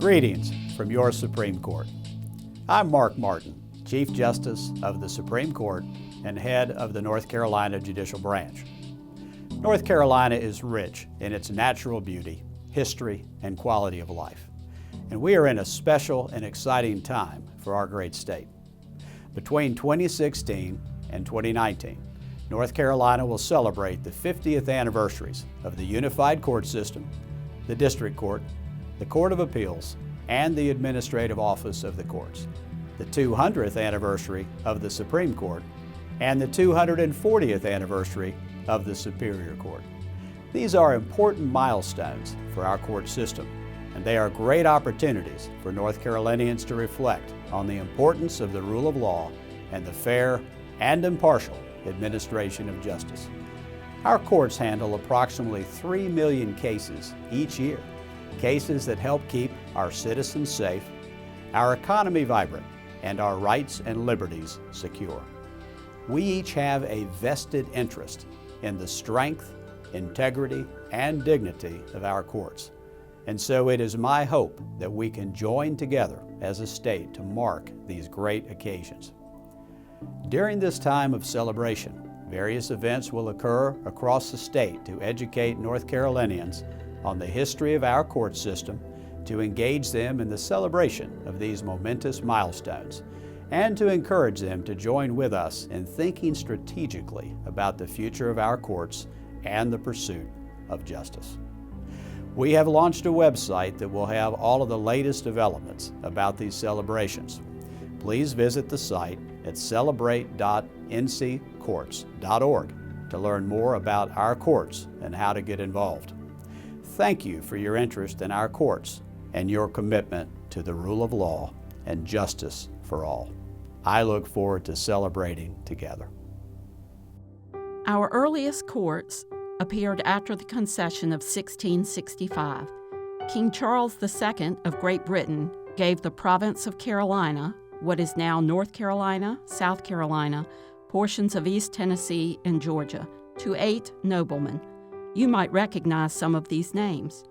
Greetings from your Supreme Court. I'm Mark Martin, Chief Justice of the Supreme Court and head of the North Carolina Judicial Branch. North Carolina is rich in its natural beauty, history, and quality of life. And we are in a special and exciting time for our great state. Between 2016 and 2019, North Carolina will celebrate the 50th anniversaries of the unified court system, the district court, the Court of Appeals, and the administrative office of the courts, the 200th anniversary of the Supreme Court, and the 240th anniversary of the Superior Court. These are important milestones for our court system, and they are great opportunities for North Carolinians to reflect on the importance of the rule of law and the fair and impartial administration of justice. Our courts handle approximately 3 million cases each year, cases that help keep our citizens safe, our economy vibrant, and our rights and liberties secure. We each have a vested interest in the strength, integrity, and dignity of our courts. And so it is my hope that we can join together as a state to mark these great occasions. During this time of celebration, various events will occur across the state to educate North Carolinians on the history of our court system, to engage them in the celebration of these momentous milestones, and to encourage them to join with us in thinking strategically about the future of our courts and the pursuit of justice. We have launched a website that will have all of the latest developments about these celebrations. Please visit the site at celebrate.nccourts.org to learn more about our courts and how to get involved. Thank you for your interest in our courts and your commitment to the rule of law and justice for all. I look forward to celebrating together. Our earliest courts appeared after the concession of 1665. King Charles II of Great Britain gave the province of Carolina, what is now North Carolina, South Carolina, portions of East Tennessee, and Georgia, to 8 noblemen. You might recognize some of these names: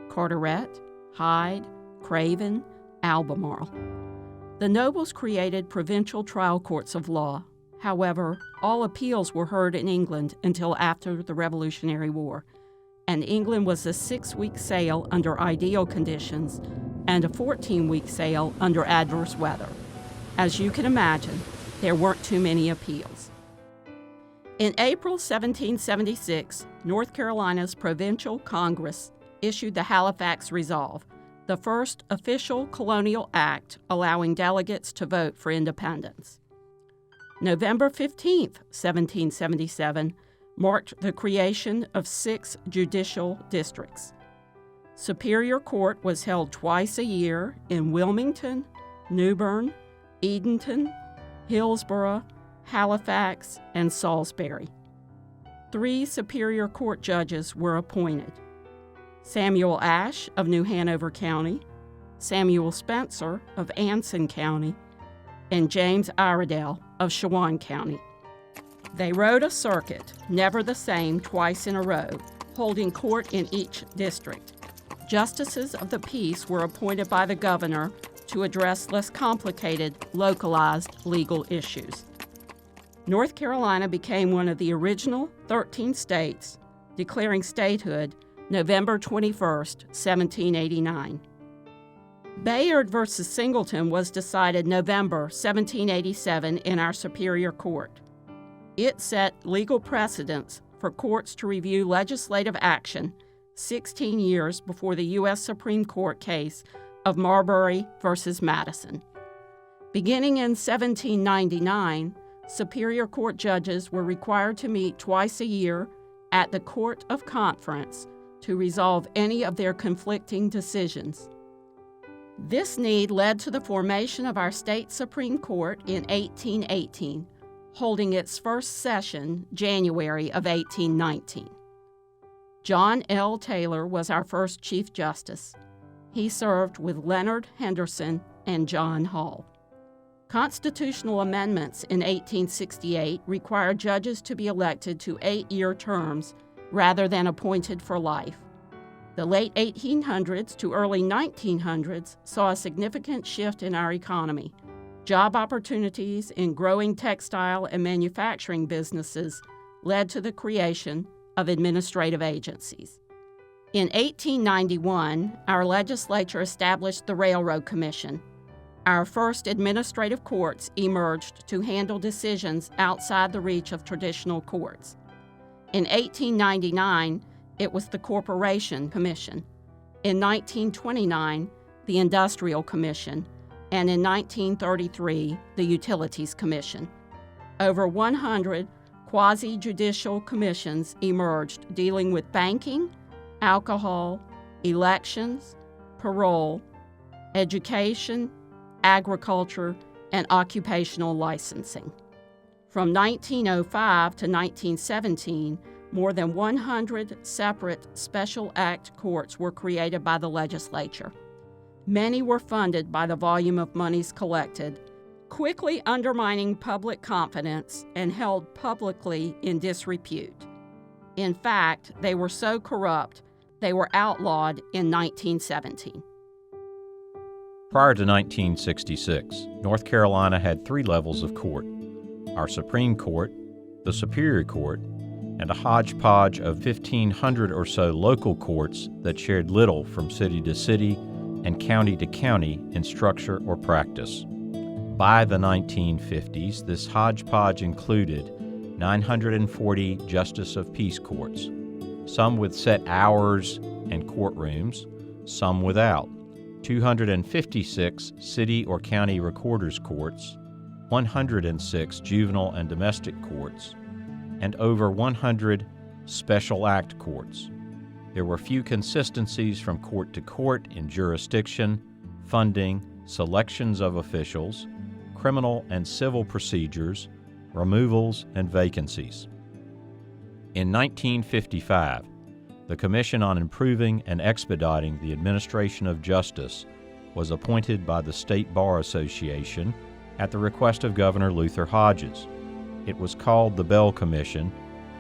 Carteret, Hyde, Craven, Albemarle. The nobles created provincial trial courts of law. However, all appeals were heard in England until after the Revolutionary War, and England was a 6-week sail under ideal conditions and a 14-week sail under adverse weather. As you can imagine, there weren't too many appeals. In April 1776, North Carolina's Provincial Congress issued the Halifax Resolve, the first official colonial act allowing delegates to vote for independence. November 15, 1777, marked the creation of 6 judicial districts. Superior Court was held twice a year in Wilmington, New Bern, Edenton, Hillsborough, Halifax, and Salisbury. 3 Superior Court judges were appointed: Samuel Ashe of New Hanover County, Samuel Spencer of Anson County, and James Iredell of Chowan County. They rode a circuit, never the same, twice in a row, holding court in each district. Justices of the peace were appointed by the governor to address less complicated, localized legal issues. North Carolina became one of the original 13 states, declaring statehood November 21, 1789. Bayard v. Singleton was decided November 1787 in our Superior Court. It set legal precedents for courts to review legislative action 16 years before the U.S. Supreme Court case of Marbury v. Madison. Beginning in 1799, Superior Court judges were required to meet twice a year at the Court of Conference to resolve any of their conflicting decisions. This need led to the formation of our state Supreme Court in 1818, holding its first session January of 1819. John L. Taylor was our first Chief Justice. He served with Leonard Henderson and John Hall. Constitutional amendments in 1868 required judges to be elected to 8-year terms rather than appointed for life. The late 1800s to early 1900s saw a significant shift in our economy. Job opportunities in growing textile and manufacturing businesses led to the creation of administrative agencies. In 1891, our legislature established the Railroad Commission. Our first administrative courts emerged to handle decisions outside the reach of traditional courts. In 1899, it was the Corporation Commission. In 1929, the Industrial Commission, and in 1933, the Utilities Commission. Over 100 quasi-judicial commissions emerged dealing with banking, alcohol, elections, parole, education, agriculture, and occupational licensing. From 1905 to 1917, more than 100 separate special act courts were created by the legislature. Many were funded by the volume of monies collected, quickly undermining public confidence and held publicly in disrepute. In fact, they were so corrupt, they were outlawed in 1917. Prior to 1966, North Carolina had 3 levels of court: our Supreme Court, the Superior Court, and a hodgepodge of 1,500 or so local courts that shared little from city to city and county to county in structure or practice. By the 1950s, this hodgepodge included 940 Justice of Peace courts, some with set hours and courtrooms, some without, 256 city or county recorders courts, 106 juvenile and domestic courts, and over 100 special act courts. There were few consistencies from court to court in jurisdiction, funding, selections of officials, criminal and civil procedures, removals, and vacancies. In 1955, the Commission on Improving and Expediting the Administration of Justice was appointed by the State Bar Association at the request of Governor Luther Hodges. It was called the Bell Commission,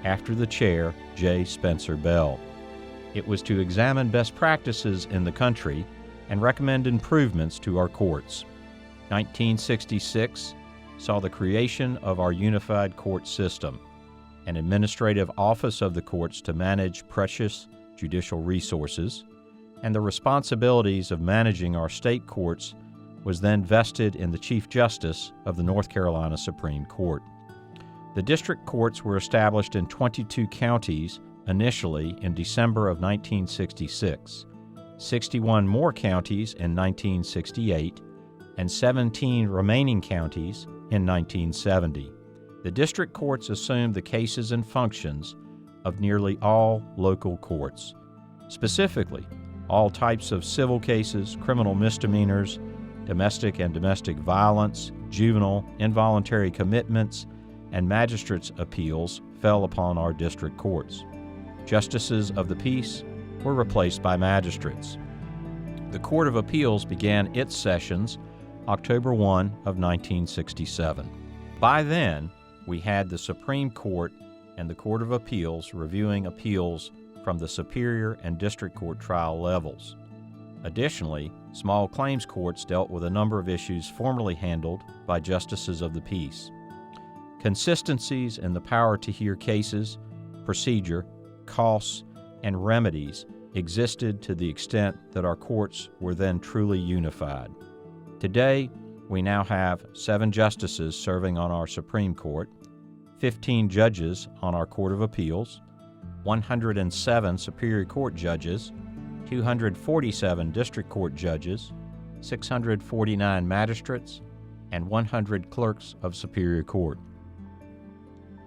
after the chair, J. Spencer Bell. It was to examine best practices in the country and recommend improvements to our courts. 1966 saw the creation of our unified court system, an administrative office of the courts to manage precious judicial resources, and the responsibilities of managing our state courts was then vested in the Chief Justice of the North Carolina Supreme Court. The district courts were established in 22 counties initially in December of 1966, 61 more counties in 1968, and 17 remaining counties in 1970. The district courts assumed the cases and functions of nearly all local courts. Specifically, all types of civil cases, criminal misdemeanors, domestic and domestic violence, juvenile, involuntary commitments, and magistrates' appeals fell upon our district courts. Justices of the peace were replaced by magistrates. The Court of Appeals began its sessions October 1 of 1967. By then, we had the Supreme Court and the Court of Appeals reviewing appeals from the Superior and District Court trial levels. Additionally, small claims courts dealt with a number of issues formerly handled by justices of the peace. Consistencies in the power to hear cases, procedure, costs, and remedies existed to the extent that our courts were then truly unified. Today, we now have 7 justices serving on our Supreme Court, 15 judges on our Court of Appeals, 107 Superior Court judges, 247 District Court judges, 649 magistrates, and 100 clerks of Superior Court.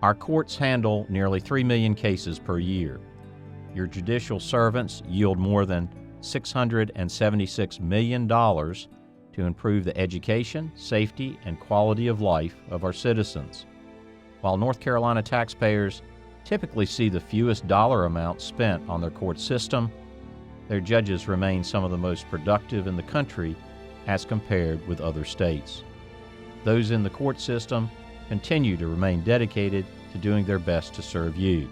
Our courts handle nearly 3 million cases per year. Your judicial servants yield more than $676 million to improve the education, safety, and quality of life of our citizens. While North Carolina taxpayers typically see the fewest dollar amounts spent on their court system, their judges remain some of the most productive in the country as compared with other states. Those in the court system continue to remain dedicated to doing their best to serve you.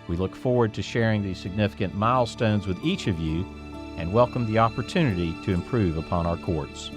We look forward to sharing these significant milestones with each of you and welcome the opportunity to improve upon our courts.